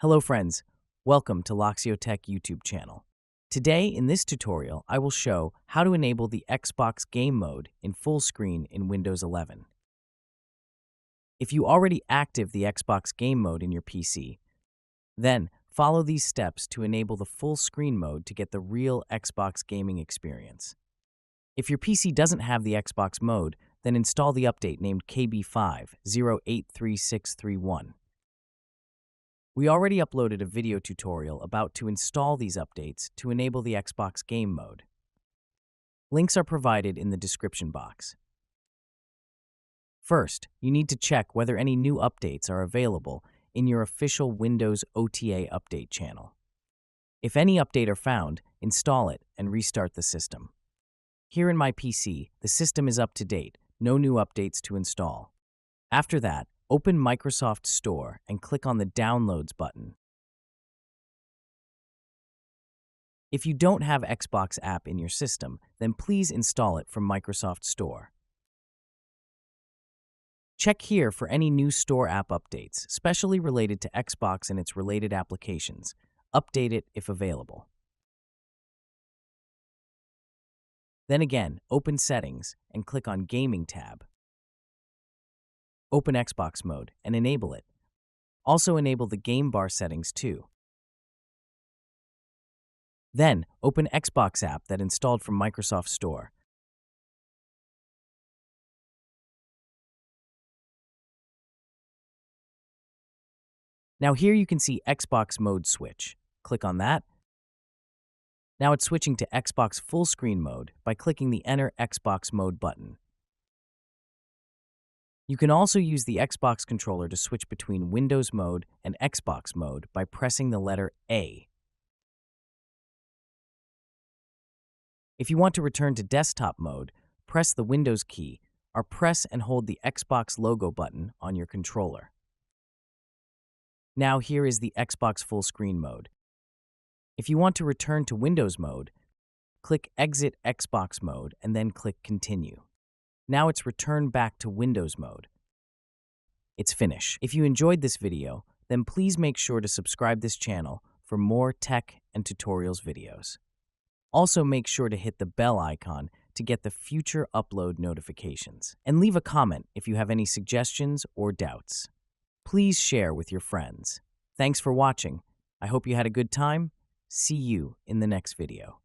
Hello friends, welcome to Loxio Tech YouTube channel. Today in this tutorial I will show how to enable the Xbox game mode in full screen in Windows 11. If you already active the Xbox game mode in your PC, then follow these steps to enable the full screen mode to get the real Xbox gaming experience. If your PC doesn't have the Xbox mode, then install the update named KB5083631. We already uploaded a video tutorial about to install these updates to enable the Xbox game mode. Links are provided in the description box. First, you need to check whether any new updates are available in your official Windows OTA update channel. If any update are found, install it and restart the system. Here in my PC, the system is up to date, no new updates to install. After that, open Microsoft Store and click on the Downloads button. If you don't have Xbox app in your system, then please install it from Microsoft Store. Check here for any new Store app updates, especially related to Xbox and its related applications. Update it if available. Then again, open Settings and click on Gaming tab. Open Xbox mode and enable it. Also enable the game bar settings too. Then, open Xbox app that installed from Microsoft Store. Now here you can see Xbox mode switch. Click on that. Now it's switching to Xbox full screen mode by clicking the Enter Xbox mode button. You can also use the Xbox controller to switch between Windows mode and Xbox mode by pressing the letter A. If you want to return to desktop mode, press the Windows key or press and hold the Xbox logo button on your controller. Now here is the Xbox full screen mode. If you want to return to Windows mode, click Exit Xbox mode and then click Continue. Now it's returned back to Windows mode. It's finished. If you enjoyed this video, then please make sure to subscribe this channel for more tech and tutorials videos. Also make sure to hit the bell icon to get the future upload notifications. And leave a comment if you have any suggestions or doubts. Please share with your friends. Thanks for watching. I hope you had a good time. See you in the next video.